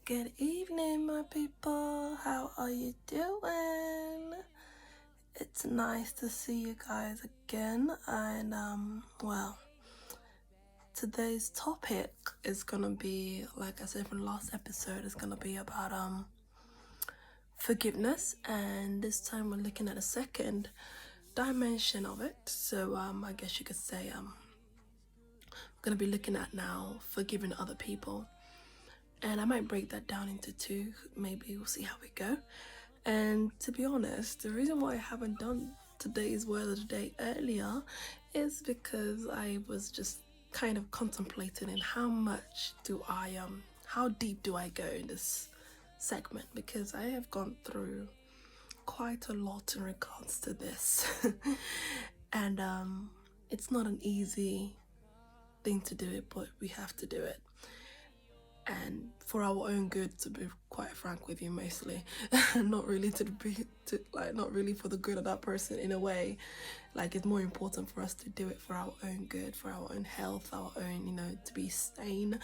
Good evening, my people. How are you doing? It's nice to see you guys again. And, today's topic is gonna be, like I said from the last episode, it's gonna be about, forgiveness. And this time we're looking at a second dimension of it. So, I guess you could say, we're gonna be looking at now forgiving other people. And I might break that down into two. Maybe we'll see how we go. And to be honest, the reason why I haven't done today's word of the day earlier is because I was just kind of contemplating in how deep do I go in this segment, because I have gone through quite a lot in regards to this. And it's not an easy thing to do it, but we have to do it, and for our own good, to be quite frank with you, mostly. Not really not really for the good of that person in a way. Like, it's more important for us to do it for our own good, for our own health, our own, to be sane.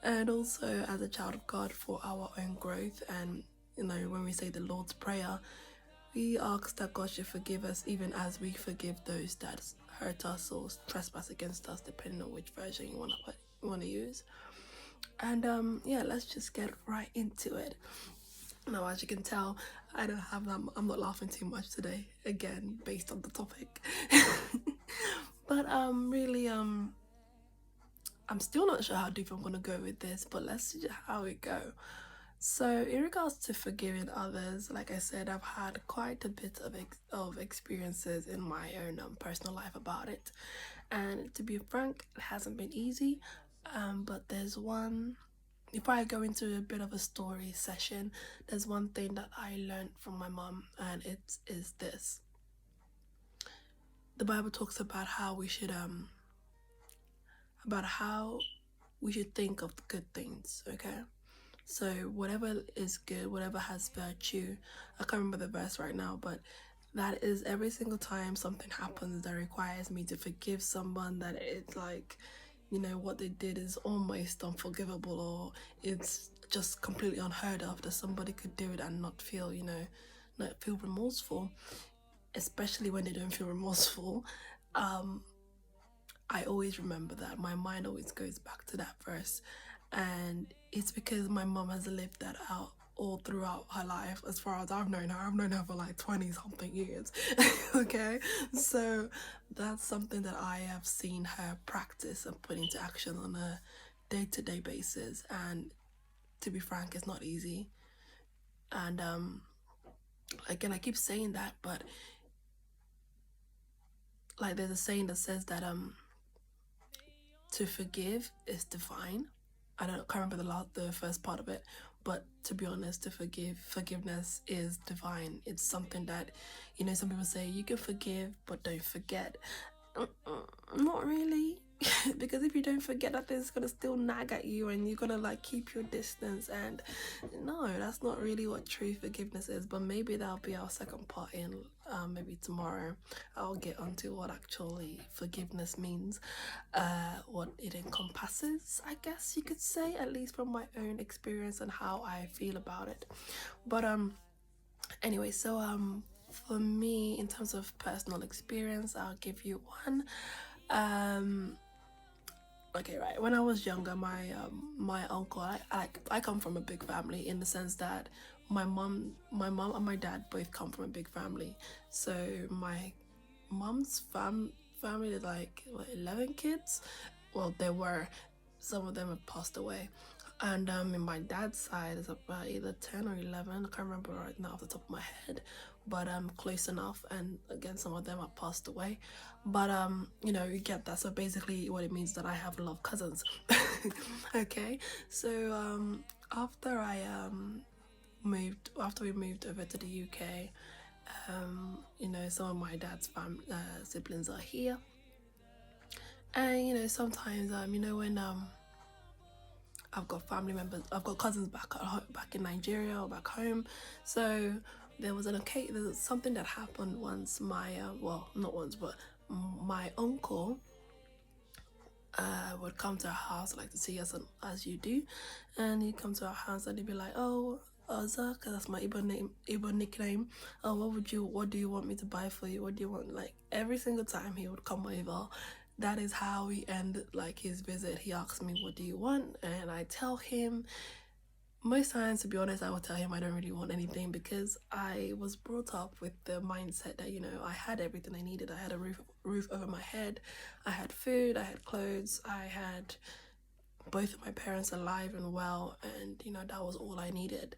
And also as a child of God, for our own growth. And when we say the Lord's Prayer, we ask that God should forgive us even as we forgive those that hurt us or trespass against us, depending on which version you want to use. And let's just get right into it. Now, as you can tell, I don't have that. I'm not laughing too much today, again, based on the topic. But really, I'm still not sure how deep I'm gonna go with this, but let's see how it go. So, in regards to forgiving others, like I said, I've had quite a bit of experiences in my own personal life about it. And to be frank, it hasn't been easy. But there's one, if I go into a bit of a story session, there's one thing that I learned from my mom, and it is this. The Bible talks about how we should think of the good things, okay? So whatever is good, whatever has virtue, I can't remember the verse right now, but that is every single time something happens that requires me to forgive someone, that it's like, what they did is almost unforgivable, or it's just completely unheard of that somebody could do it and not feel remorseful, especially when they don't feel remorseful. I always remember that. My mind always goes back to that verse. And it's because my mom has lived that out all throughout her life. As far as I've known her for like 20 something years. Okay, so that's something that I have seen her practice and put into action on a day-to-day basis. And to be frank, it's not easy. And again, I keep saying that, but like, there's a saying that says that to forgive is divine. Can't remember the first part of it, but to be honest, forgiveness is divine. It's something that, some people say you can forgive but don't forget. Not really. Because if you don't forget, that thing's gonna still nag at you, and you're gonna like keep your distance. And no, that's not really what true forgiveness is. But maybe that'll be our second part in maybe tomorrow. I'll get onto what actually forgiveness means, what it encompasses, I guess you could say, at least from my own experience and how I feel about it. But anyway, so for me, in terms of personal experience, I'll give you one. Okay, right. When I was younger, my uncle, I come from a big family, in the sense that my mom and my dad both come from a big family. So my mom's family is like, what, 11 kids. Well, there were, some of them have passed away. And in my dad's side, it's about either 10 or 11. I can't remember right now off the top of my head, but close enough. And again, some of them have passed away. But you get that. So basically, what it means is that I have a lot of cousins. Okay, so after after we moved over to the UK, some of my dad's siblings are here. And sometimes when I've got family members, I've got cousins back in Nigeria or back home. So there's something that happened once. Not once, but my uncle would come to our house, like to see us as you do, and he'd come to our house and he'd be like, "Oh, Ozza, cause that's my Igbo nickname. Oh, what do you want me to buy for you? What do you want?" Like every single time he would come over, that is how we end like his visit. He asks me, "What do you want?" And I tell him. Most times, to be honest, I would tell him I don't really want anything because I was brought up with the mindset that, I had everything I needed. I had a roof over my head, I had food, I had clothes, I had both of my parents alive and well, and that was all I needed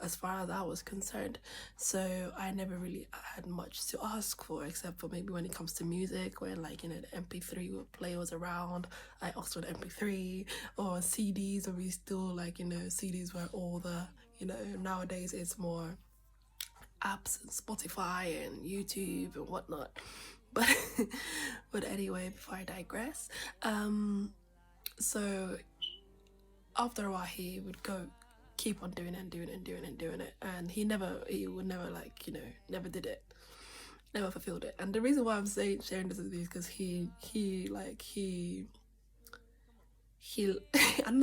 as far as I was concerned. So I never really had much to ask for, except for maybe when it comes to music, when like the MP3 player was around, I asked for the MP3 or CDs, or we still like CDs were all the nowadays it's more apps and Spotify and YouTube and whatnot. But but anyway, before I digress, so after a while he would go keep on doing it and doing it and doing it and doing it, and he would never like never did it, never fulfilled it. And the reason why I'm sharing this with you is because he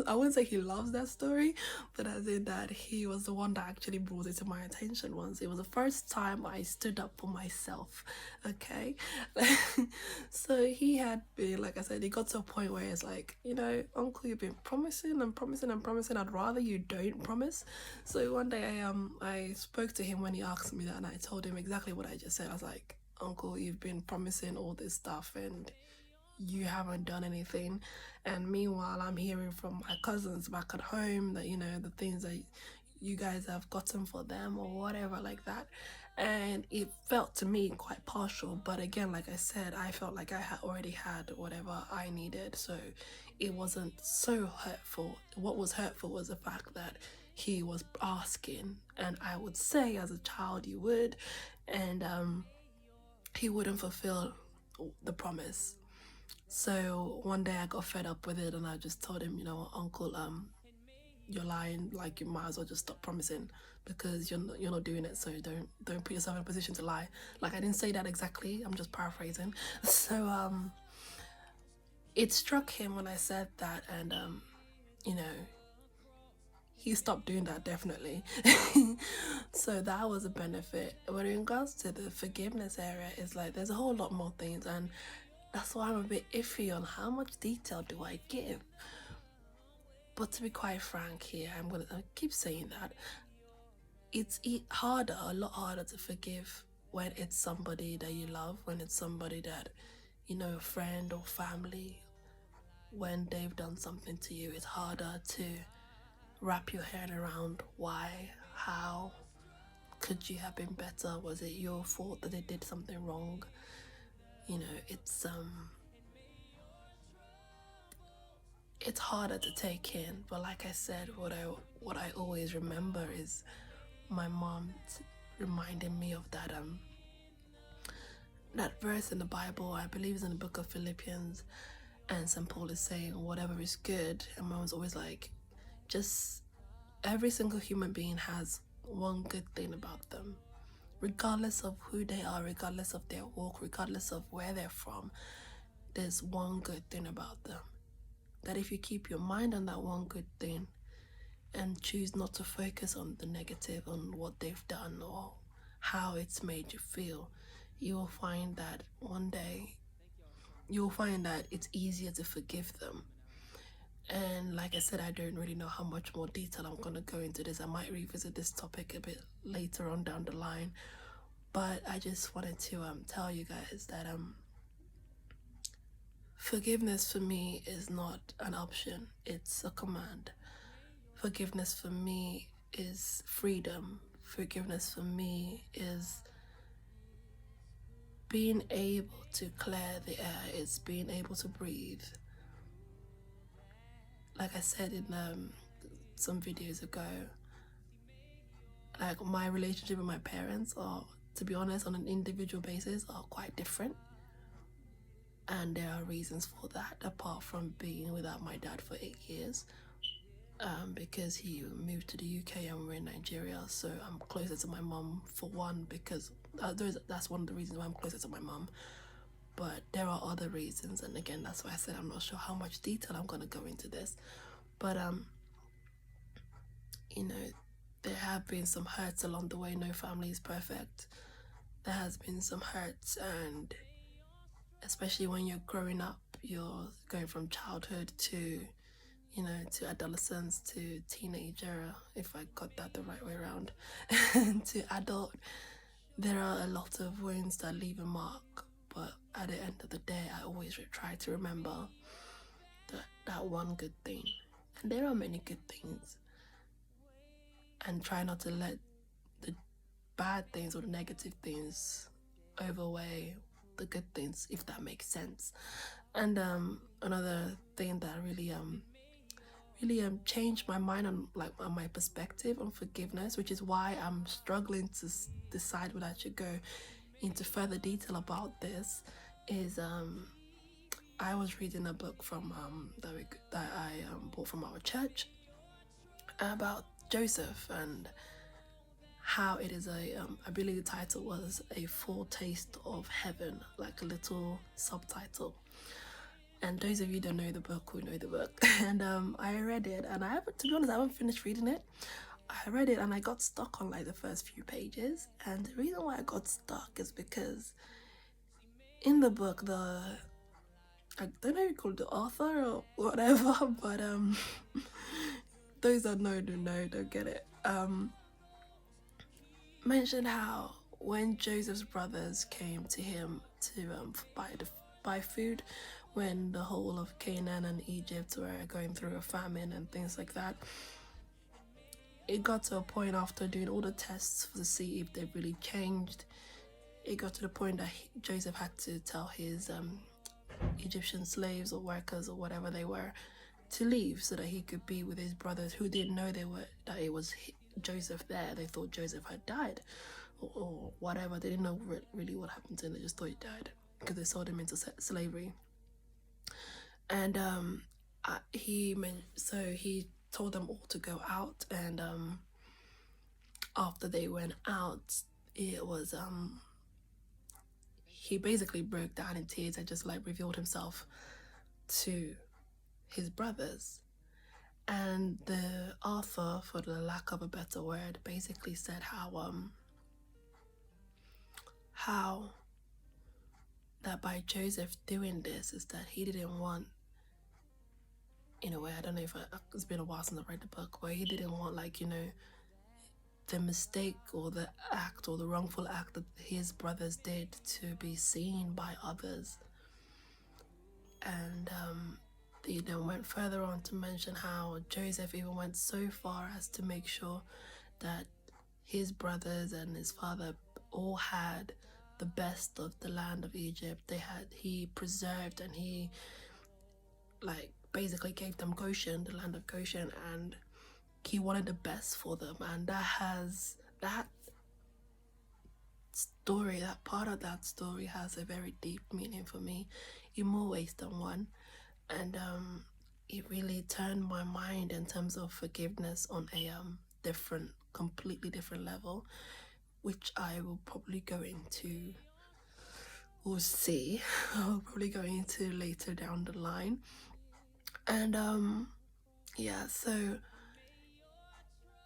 I wouldn't say he loves that story, but as in that he was the one that actually brought it to my attention once. It was the first time I stood up for myself, okay? So he had been, like I said, he got to a point where it's like, uncle, you've been promising and promising and promising, I'd rather you don't promise. So one day I spoke to him when he asked me that, and I told him exactly what I just said. I was like, uncle, you've been promising all this stuff and you haven't done anything. And meanwhile, I'm hearing from my cousins back at home that the things that you guys have gotten for them or whatever like that. And it felt to me quite partial, but again, like I said, I felt like I had already had whatever I needed, so it wasn't so hurtful. What was hurtful was the fact that he was asking, and I would say as a child you would, and he wouldn't fulfill the promise. So one day I got fed up with it, and I just told him, uncle, you're lying. Like, you might as well just stop promising, because you're not doing it. So don't put yourself in a position to lie. Like, I didn't say that exactly. I'm just paraphrasing. So it struck him when I said that, and he stopped doing that, definitely. So that was a benefit. But in regards to the forgiveness area, it's like there's a whole lot more things, and that's why I'm a bit iffy on how much detail do I give. But to be quite frank here, I keep saying that it's a lot harder to forgive when it's somebody that you love, when it's somebody that, a friend or family, when they've done something to you. It's harder to wrap your head around why, how, could you have been better? Was it your fault that they did something wrong? It's harder to take in. But like I said, what I always remember is my mom reminding me of that verse in the Bible. I believe it's in the book of Philippians, and St. Paul is saying whatever is good, and mom's always like, just every single human being has one good thing about them, regardless of who they are, regardless of their walk, regardless of where they're from. There's one good thing about them, that if you keep your mind on that one good thing and choose not to focus on the negative, on what they've done or how it's made you feel, you will find that one day you'll find that it's easier to forgive them. And like I said, I don't really know how much more detail I'm going to go into this. I might revisit this topic a bit later on down the line, but I just wanted to tell you guys that forgiveness for me is not an option, it's a command. Forgiveness for me is freedom. Forgiveness for me is being able to clear the air, it's being able to breathe. Like I said in some videos ago, like my relationship with my parents are, to be honest, on an individual basis, are quite different. And there are reasons for that, apart from being without my dad for 8 years. Because he moved to the UK and we're in Nigeria, so I'm closer to my mom for one, because that's one of the reasons why I'm closer to my mom. but there are other reasons. And again, that's why I said I'm not sure how much detail I'm going to go into this. But you know, there have been some hurts along the way. No family is perfect. There has been some hurts, and especially when you're growing up, you're going from childhood to, you know, to adolescence to teenager, if I got that the right way around, to adult. There are a lot of wounds that leave a mark, but at the end of the day, I always try to remember that one good thing. And there are many good things. And try not to let the bad things or the negative things overweigh the good things, if that makes sense. And another thing that really changed my mind on my perspective on forgiveness, which is why I'm struggling to decide whether I should go into further detail about this, is I was reading a book from that I bought from our church about Joseph, and how it is I believe the title was A Foretaste of Heaven, like a little subtitle. And those of you who don't know the book will know the book. And I read it, and to be honest, I haven't finished reading it. I read it and I got stuck on like the first few pages. And the reason why I got stuck is because in the book, I don't know if you call it the author or whatever, but those that know don't get it. Mentioned how when Joseph's brothers came to him to buy food, when the whole of Canaan and Egypt were going through a famine and things like that, it got to a point after doing all the tests to see if they really changed. It got to the point that Joseph had to tell his Egyptian slaves or workers or whatever they were to leave so that he could be with his brothers, who didn't know that it was Joseph there. They thought Joseph had died or whatever. They didn't know really what happened to him. They just thought he died because they sold him into slavery. And he told them all to go out, and after they went out, it was he basically broke down in tears and just like revealed himself to his brothers. And the author, for the lack of a better word, basically said how that by Joseph doing this is that he didn't want, in a way, I don't know if it's been a while since I read the book, where he didn't want, like, you know, the mistake or the act or the wrongful act that his brothers did to be seen by others. And he then went further on to mention how Joseph even went so far as to make sure that his brothers and his father all had the best of the land of Egypt. He preserved, and he like basically gave them Goshen, the land of Goshen, and he wanted the best for them. And that part of that story has a very deep meaning for me in more ways than one. And it really turned my mind in terms of forgiveness on a completely different level, which I will probably go into, we'll see, I'll probably go into later down the line. And yeah, so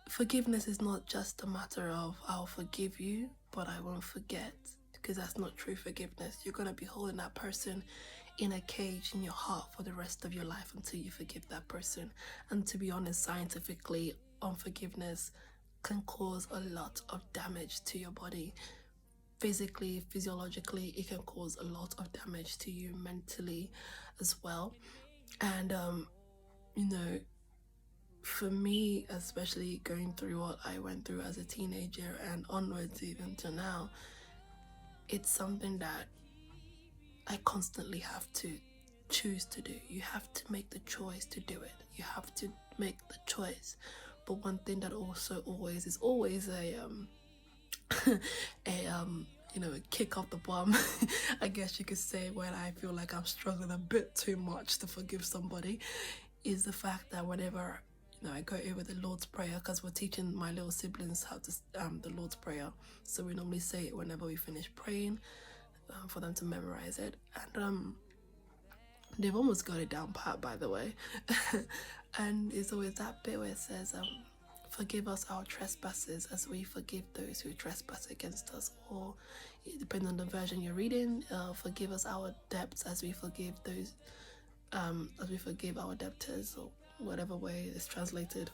forgiveness is not just a matter of I'll forgive you, but I won't forget, because that's not true forgiveness. You're going to be holding that person in a cage in your heart for the rest of your life until you forgive that person. And to be honest, scientifically, unforgiveness can cause a lot of damage to your body. Physically, physiologically, it can cause a lot of damage to you mentally as well. And you know, for me, especially going through what I went through as a teenager and onwards even to now, it's something that I constantly have to choose to do. You have to make the choice to do it. You have to make the choice. But one thing that also always is a a kick off the bum, I guess you could say, when I feel like I'm struggling a bit too much to forgive somebody, is the fact that whenever I go over the Lord's Prayer, because we're teaching my little siblings how to the Lord's Prayer, so we normally say it whenever we finish praying. for them to memorize it. And they've almost got it down pat, by the way. And it's always that bit where it says, forgive us our trespasses as we forgive those who trespass against us. Or, depending on the version you're reading, forgive us our debts as we forgive those, as we forgive our debtors, or whatever way it's translated.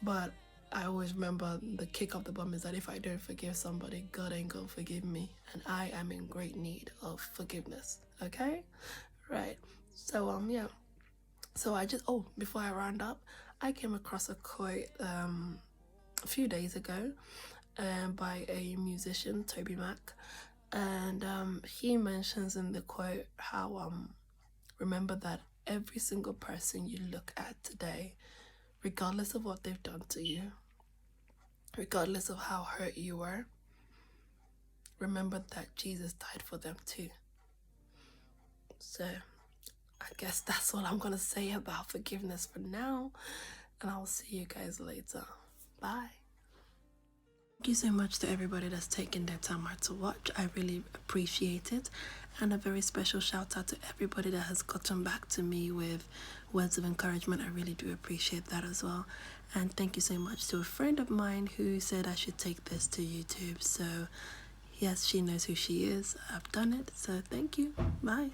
But I always remember the kick of the bum is that if I don't forgive somebody, God ain't gonna forgive me. And I am in great need of forgiveness. Okay? Right. So, yeah. So before I round up, I came across a quote a few days ago by a musician, Toby Mac. And he mentions in the quote how remember that every single person you look at today, regardless of what they've done to you, regardless of how hurt you were, remember that Jesus died for them too. So I guess that's all I'm gonna say about forgiveness for now, and I'll see you guys later. Bye. Thank you so much to everybody that's taken their time out to watch. I really appreciate it. And a very special shout out to everybody that has gotten back to me with words of encouragement. I really do appreciate that as well. And thank you so much to a friend of mine who said I should take this to YouTube. So yes, she knows who she is. I've done it. So thank you. Bye.